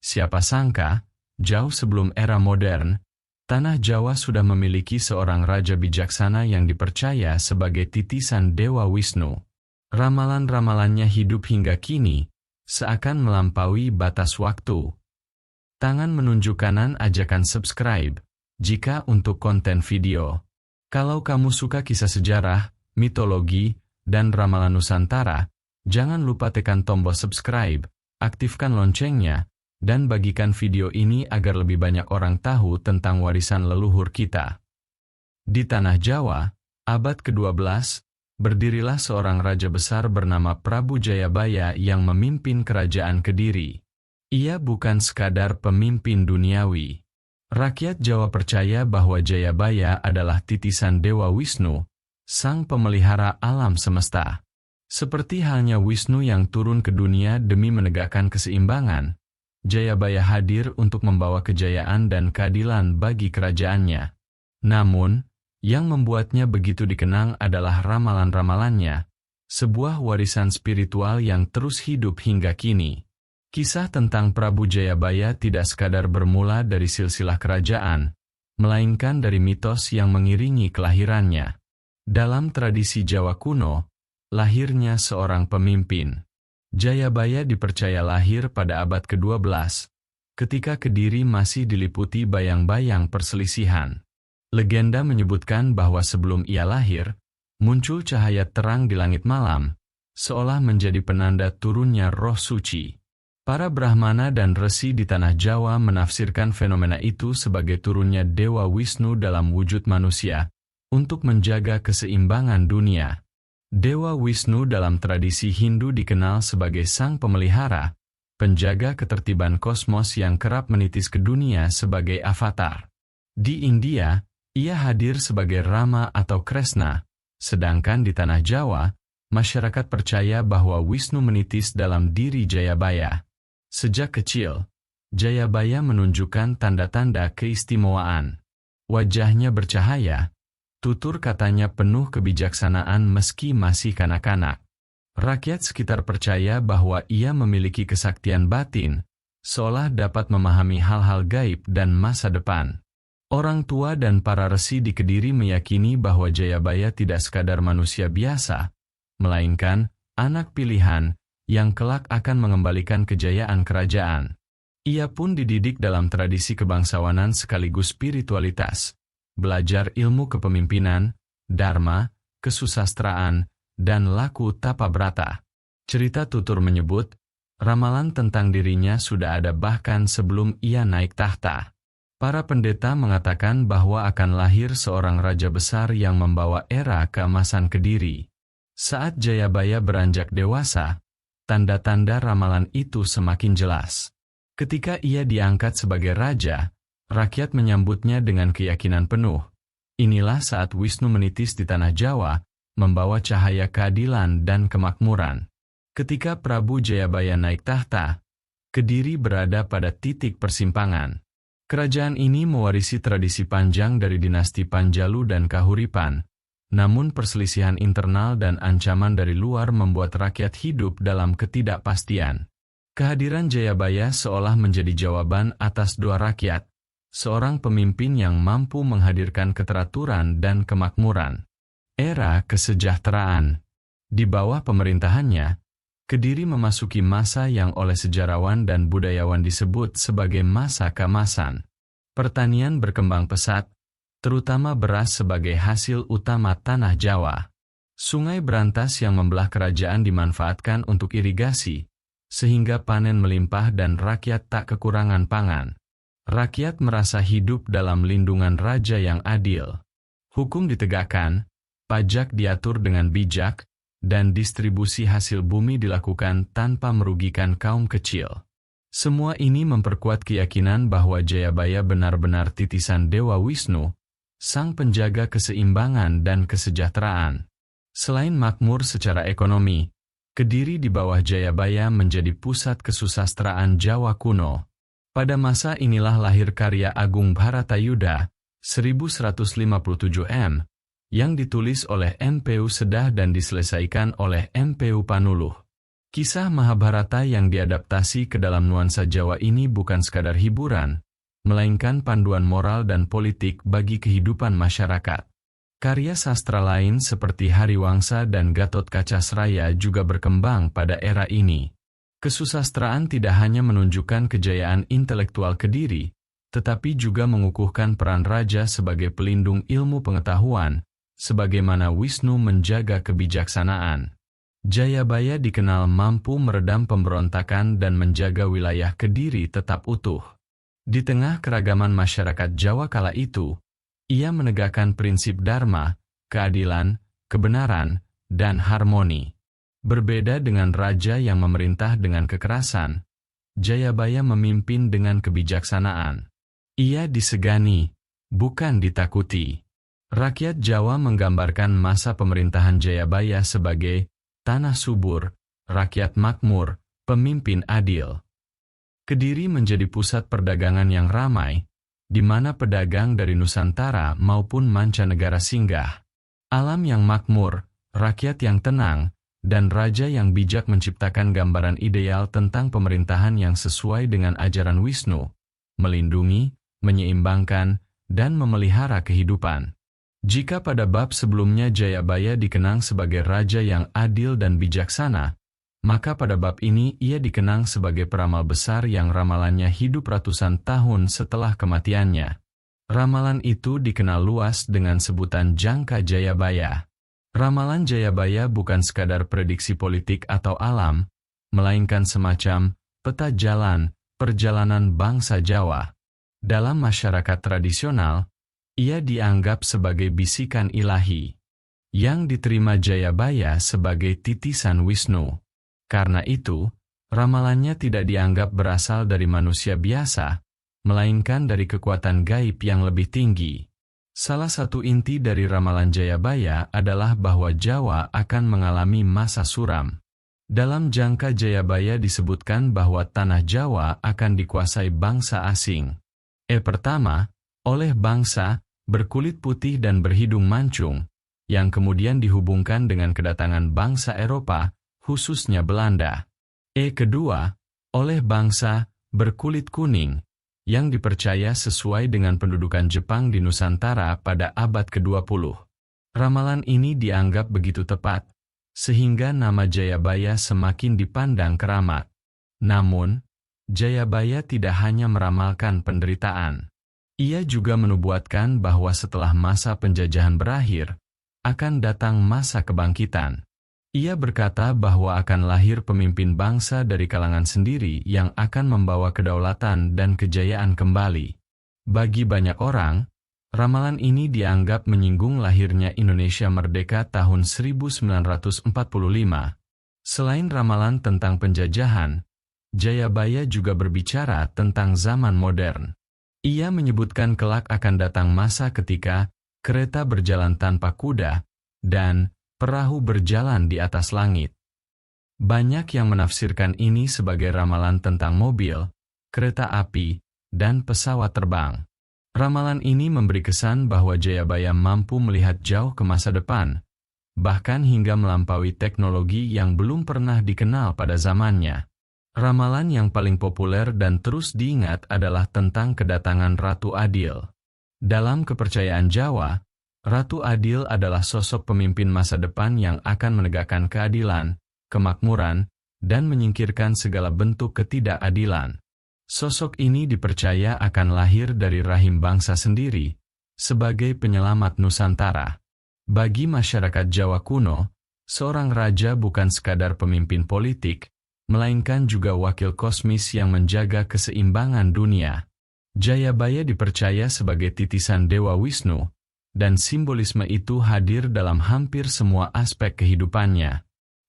Siapa sangka, jauh sebelum era modern, tanah Jawa sudah memiliki seorang raja bijaksana yang dipercaya sebagai titisan Dewa Wisnu. Ramalan-ramalannya hidup hingga kini, seakan melampaui batas waktu. Tangan menunjuk kanan ajakan subscribe, jika untuk konten video. Kalau kamu suka kisah sejarah, mitologi, dan ramalan Nusantara, jangan lupa tekan tombol subscribe, aktifkan loncengnya, dan bagikan video ini agar lebih banyak orang tahu tentang warisan leluhur kita. Di tanah Jawa, abad ke-12, berdirilah seorang raja besar bernama Prabu Jayabaya yang memimpin kerajaan Kediri. Ia bukan sekadar pemimpin duniawi. Rakyat Jawa percaya bahwa Jayabaya adalah titisan Dewa Wisnu, sang pemelihara alam semesta. Seperti halnya Wisnu yang turun ke dunia demi menegakkan keseimbangan, Jayabaya hadir untuk membawa kejayaan dan keadilan bagi kerajaannya. Namun, yang membuatnya begitu dikenang adalah ramalan-ramalannya, sebuah warisan spiritual yang terus hidup hingga kini. Kisah tentang Prabu Jayabaya tidak sekadar bermula dari silsilah kerajaan, melainkan dari mitos yang mengiringi kelahirannya. Dalam tradisi Jawa kuno, lahirnya seorang pemimpin. Jayabaya dipercaya lahir pada abad ke-12, ketika Kediri masih diliputi bayang-bayang perselisihan. Legenda menyebutkan bahwa sebelum ia lahir, muncul cahaya terang di langit malam, seolah menjadi penanda turunnya roh suci. Para Brahmana dan Resi di tanah Jawa menafsirkan fenomena itu sebagai turunnya Dewa Wisnu dalam wujud manusia, untuk menjaga keseimbangan dunia. Dewa Wisnu dalam tradisi Hindu dikenal sebagai sang pemelihara, penjaga ketertiban kosmos yang kerap menitis ke dunia sebagai avatar. Di India, ia hadir sebagai Rama atau Kresna, sedangkan di tanah Jawa, masyarakat percaya bahwa Wisnu menitis dalam diri Jayabaya. Sejak kecil, Jayabaya menunjukkan tanda-tanda keistimewaan. Wajahnya bercahaya, tutur katanya penuh kebijaksanaan meski masih kanak-kanak. Rakyat sekitar percaya bahwa ia memiliki kesaktian batin, seolah dapat memahami hal-hal gaib dan masa depan. Orang tua dan para resi di Kediri meyakini bahwa Jayabaya tidak sekadar manusia biasa, melainkan anak pilihan yang kelak akan mengembalikan kejayaan kerajaan. Ia pun dididik dalam tradisi kebangsawanan sekaligus spiritualitas. Belajar ilmu kepemimpinan, dharma, kesusastraan, dan laku tapa brata. Cerita tutur menyebut, ramalan tentang dirinya sudah ada bahkan sebelum ia naik tahta. Para pendeta mengatakan bahwa akan lahir seorang raja besar yang membawa era keemasan Kediri. Saat Jayabaya beranjak dewasa, tanda-tanda ramalan itu semakin jelas. Ketika ia diangkat sebagai raja, rakyat menyambutnya dengan keyakinan penuh. Inilah saat Wisnu menitis di tanah Jawa, membawa cahaya keadilan dan kemakmuran. Ketika Prabu Jayabaya naik tahta, Kediri berada pada titik persimpangan. Kerajaan ini mewarisi tradisi panjang dari dinasti Panjalu dan Kahuripan, namun perselisihan internal dan ancaman dari luar membuat rakyat hidup dalam ketidakpastian. Kehadiran Jayabaya seolah menjadi jawaban atas doa rakyat, seorang pemimpin yang mampu menghadirkan keteraturan dan kemakmuran. Era kesejahteraan. Di bawah pemerintahannya, Kediri memasuki masa yang oleh sejarawan dan budayawan disebut sebagai masa keemasan. Pertanian berkembang pesat, terutama beras sebagai hasil utama tanah Jawa. Sungai berantas yang membelah kerajaan dimanfaatkan untuk irigasi, sehingga panen melimpah dan rakyat tak kekurangan pangan. Rakyat merasa hidup dalam lindungan raja yang adil. Hukum ditegakkan, pajak diatur dengan bijak, dan distribusi hasil bumi dilakukan tanpa merugikan kaum kecil. Semua ini memperkuat keyakinan bahwa Jayabaya benar-benar titisan Dewa Wisnu, sang penjaga keseimbangan dan kesejahteraan. Selain makmur secara ekonomi, Kediri di bawah Jayabaya menjadi pusat kesusastraan Jawa kuno. Pada masa inilah lahir karya Agung Bharatayuda, 1157 m, yang ditulis oleh M.Pu Sedah dan diselesaikan oleh M.Pu Panuluh. Kisah Mahabharata yang diadaptasi ke dalam nuansa Jawa ini bukan sekadar hiburan, melainkan panduan moral dan politik bagi kehidupan masyarakat. Karya sastra lain seperti Hariwangsa dan Gatotkaca juga berkembang pada era ini. Kesusastraan tidak hanya menunjukkan kejayaan intelektual Kediri, tetapi juga mengukuhkan peran raja sebagai pelindung ilmu pengetahuan, sebagaimana Wisnu menjaga kebijaksanaan. Jayabaya dikenal mampu meredam pemberontakan dan menjaga wilayah Kediri tetap utuh. Di tengah keragaman masyarakat Jawa kala itu, ia menegakkan prinsip dharma, keadilan, kebenaran, dan harmoni. Berbeda dengan raja yang memerintah dengan kekerasan, Jayabaya memimpin dengan kebijaksanaan. Ia disegani, bukan ditakuti. Rakyat Jawa menggambarkan masa pemerintahan Jayabaya sebagai tanah subur, rakyat makmur, pemimpin adil. Kediri menjadi pusat perdagangan yang ramai, di mana pedagang dari Nusantara maupun mancanegara singgah. Alam yang makmur, rakyat yang tenang, dan raja yang bijak menciptakan gambaran ideal tentang pemerintahan yang sesuai dengan ajaran Wisnu, melindungi, menyeimbangkan, dan memelihara kehidupan. Jika pada bab sebelumnya Jayabaya dikenang sebagai raja yang adil dan bijaksana, maka pada bab ini ia dikenang sebagai peramal besar yang ramalannya hidup ratusan tahun setelah kematiannya. Ramalan itu dikenal luas dengan sebutan Jangka Jayabaya. Ramalan Jayabaya bukan sekadar prediksi politik atau alam, melainkan semacam peta jalan, perjalanan bangsa Jawa. Dalam masyarakat tradisional, ia dianggap sebagai bisikan ilahi, yang diterima Jayabaya sebagai titisan Wisnu. Karena itu, ramalannya tidak dianggap berasal dari manusia biasa, melainkan dari kekuatan gaib yang lebih tinggi. Salah satu inti dari ramalan Jayabaya adalah bahwa Jawa akan mengalami masa suram. Dalam Jangka Jayabaya disebutkan bahwa tanah Jawa akan dikuasai bangsa asing. Pertama, oleh bangsa berkulit putih dan berhidung mancung, yang kemudian dihubungkan dengan kedatangan bangsa Eropa, khususnya Belanda. Kedua, oleh bangsa berkulit kuning, yang dipercaya sesuai dengan pendudukan Jepang di Nusantara pada abad ke-20. Ramalan ini dianggap begitu tepat, sehingga nama Jayabaya semakin dipandang keramat. Namun, Jayabaya tidak hanya meramalkan penderitaan. Ia juga menubuatkan bahwa setelah masa penjajahan berakhir, akan datang masa kebangkitan. Ia berkata bahwa akan lahir pemimpin bangsa dari kalangan sendiri yang akan membawa kedaulatan dan kejayaan kembali. Bagi banyak orang, ramalan ini dianggap menyinggung lahirnya Indonesia merdeka tahun 1945. Selain ramalan tentang penjajahan, Jayabaya juga berbicara tentang zaman modern. Ia menyebutkan kelak akan datang masa ketika kereta berjalan tanpa kuda dan perahu berjalan di atas langit. Banyak yang menafsirkan ini sebagai ramalan tentang mobil, kereta api, dan pesawat terbang. Ramalan ini memberi kesan bahwa Jayabaya mampu melihat jauh ke masa depan, bahkan hingga melampaui teknologi yang belum pernah dikenal pada zamannya. Ramalan yang paling populer dan terus diingat adalah tentang kedatangan Ratu Adil. Dalam kepercayaan Jawa, Ratu Adil adalah sosok pemimpin masa depan yang akan menegakkan keadilan, kemakmuran, dan menyingkirkan segala bentuk ketidakadilan. Sosok ini dipercaya akan lahir dari rahim bangsa sendiri, sebagai penyelamat Nusantara. Bagi masyarakat Jawa kuno, seorang raja bukan sekadar pemimpin politik, melainkan juga wakil kosmis yang menjaga keseimbangan dunia. Jayabaya dipercaya sebagai titisan Dewa Wisnu, dan simbolisme itu hadir dalam hampir semua aspek kehidupannya.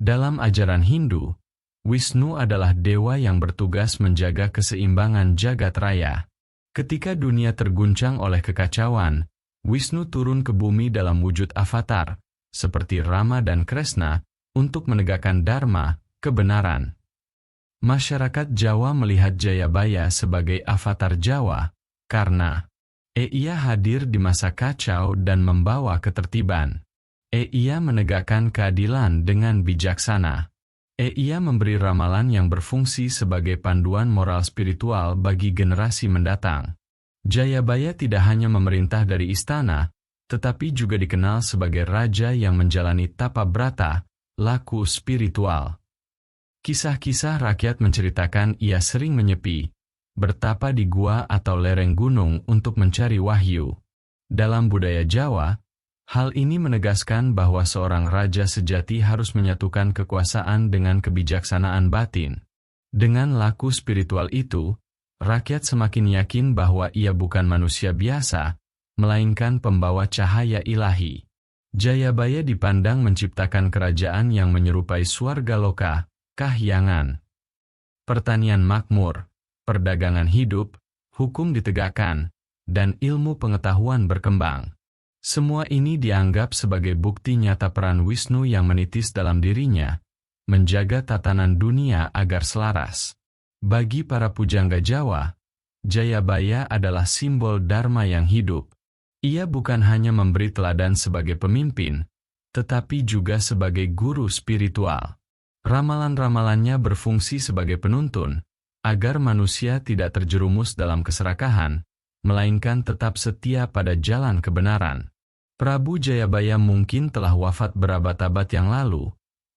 Dalam ajaran Hindu, Wisnu adalah dewa yang bertugas menjaga keseimbangan jagat raya. Ketika dunia terguncang oleh kekacauan, Wisnu turun ke bumi dalam wujud avatar, seperti Rama dan Kresna, untuk menegakkan dharma, kebenaran. Masyarakat Jawa melihat Jayabaya sebagai avatar Jawa, karena ia hadir di masa kacau dan membawa ketertiban. Ia menegakkan keadilan dengan bijaksana. Ia memberi ramalan yang berfungsi sebagai panduan moral spiritual bagi generasi mendatang. Jayabaya tidak hanya memerintah dari istana, tetapi juga dikenal sebagai raja yang menjalani tapa brata, laku spiritual. Kisah-kisah rakyat menceritakan ia sering menyepi, bertapa di gua atau lereng gunung untuk mencari wahyu. Dalam budaya Jawa, hal ini menegaskan bahwa seorang raja sejati harus menyatukan kekuasaan dengan kebijaksanaan batin. Dengan laku spiritual itu, rakyat semakin yakin bahwa ia bukan manusia biasa, melainkan pembawa cahaya ilahi. Jayabaya dipandang menciptakan kerajaan yang menyerupai swarga loka, kahyangan. Pertanian makmur, perdagangan hidup, hukum ditegakkan, dan ilmu pengetahuan berkembang. Semua ini dianggap sebagai bukti nyata peran Wisnu yang menitis dalam dirinya, menjaga tatanan dunia agar selaras. Bagi para pujangga Jawa, Jayabaya adalah simbol Dharma yang hidup. Ia bukan hanya memberi teladan sebagai pemimpin, tetapi juga sebagai guru spiritual. Ramalan-ramalannya berfungsi sebagai penuntun, agar manusia tidak terjerumus dalam keserakahan, melainkan tetap setia pada jalan kebenaran. Prabu Jayabaya mungkin telah wafat berabad-abad yang lalu,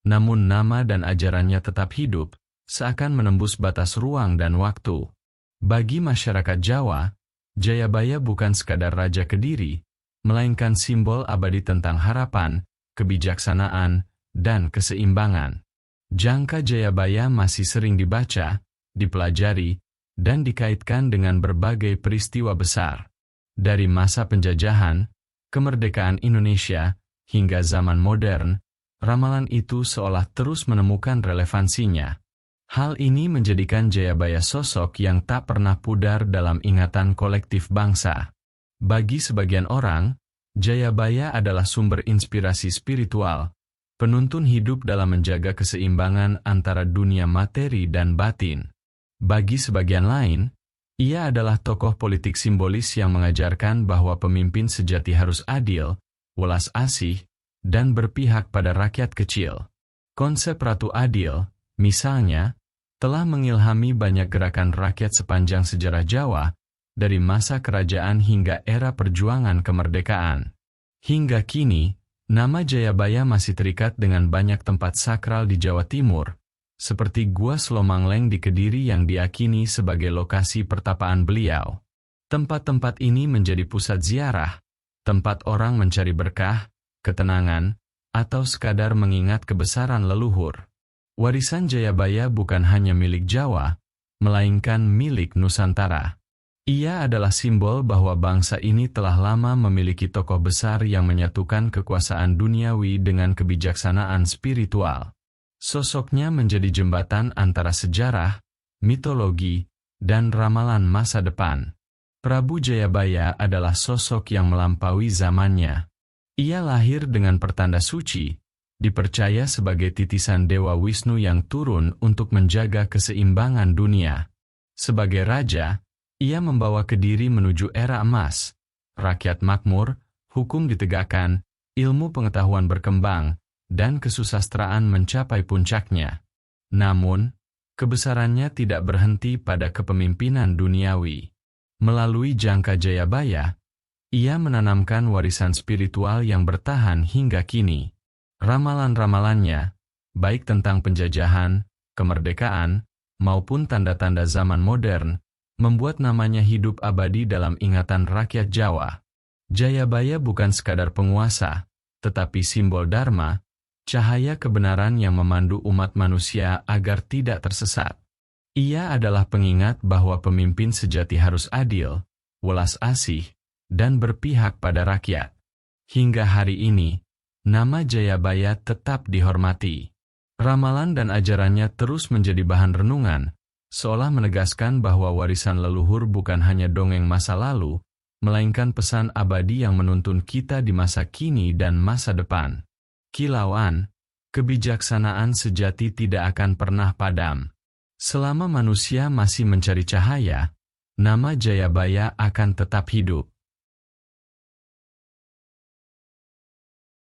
namun nama dan ajarannya tetap hidup, seakan menembus batas ruang dan waktu. Bagi masyarakat Jawa, Jayabaya bukan sekadar raja Kediri, melainkan simbol abadi tentang harapan, kebijaksanaan, dan keseimbangan. Jangka Jayabaya masih sering dibaca, dipelajari, dan dikaitkan dengan berbagai peristiwa besar. Dari masa penjajahan, kemerdekaan Indonesia, hingga zaman modern, ramalan itu seolah terus menemukan relevansinya. Hal ini menjadikan Jayabaya sosok yang tak pernah pudar dalam ingatan kolektif bangsa. Bagi sebagian orang, Jayabaya adalah sumber inspirasi spiritual, penuntun hidup dalam menjaga keseimbangan antara dunia materi dan batin. Bagi sebagian lain, ia adalah tokoh politik simbolis yang mengajarkan bahwa pemimpin sejati harus adil, welas asih, dan berpihak pada rakyat kecil. Konsep Ratu Adil, misalnya, telah mengilhami banyak gerakan rakyat sepanjang sejarah Jawa, dari masa kerajaan hingga era perjuangan kemerdekaan. Hingga kini, nama Jayabaya masih terikat dengan banyak tempat sakral di Jawa Timur, seperti Gua Slomangleng di Kediri yang diakini sebagai lokasi pertapaan beliau. Tempat-tempat ini menjadi pusat ziarah, tempat orang mencari berkah, ketenangan, atau sekadar mengingat kebesaran leluhur. Warisan Jayabaya bukan hanya milik Jawa, melainkan milik Nusantara. Ia adalah simbol bahwa bangsa ini telah lama memiliki tokoh besar yang menyatukan kekuasaan duniawi dengan kebijaksanaan spiritual. Sosoknya menjadi jembatan antara sejarah, mitologi, dan ramalan masa depan. Prabu Jayabaya adalah sosok yang melampaui zamannya. Ia lahir dengan pertanda suci, dipercaya sebagai titisan Dewa Wisnu yang turun untuk menjaga keseimbangan dunia. Sebagai raja, ia membawa Kediri menuju era emas. Rakyat makmur, hukum ditegakkan, ilmu pengetahuan berkembang, dan kesusastraan mencapai puncaknya. Namun, kebesarannya tidak berhenti pada kepemimpinan duniawi. Melalui jangka Jayabaya, ia menanamkan warisan spiritual yang bertahan hingga kini. Ramalan-ramalannya, baik tentang penjajahan, kemerdekaan, maupun tanda-tanda zaman modern, membuat namanya hidup abadi dalam ingatan rakyat Jawa. Jayabaya bukan sekadar penguasa, tetapi simbol Dharma, cahaya kebenaran yang memandu umat manusia agar tidak tersesat. Ia adalah pengingat bahwa pemimpin sejati harus adil, welas asih, dan berpihak pada rakyat. Hingga hari ini, nama Jayabaya tetap dihormati. Ramalan dan ajarannya terus menjadi bahan renungan, seolah menegaskan bahwa warisan leluhur bukan hanya dongeng masa lalu, melainkan pesan abadi yang menuntun kita di masa kini dan masa depan. Kilauan, kebijaksanaan sejati tidak akan pernah padam. Selama manusia masih mencari cahaya, nama Jayabaya akan tetap hidup.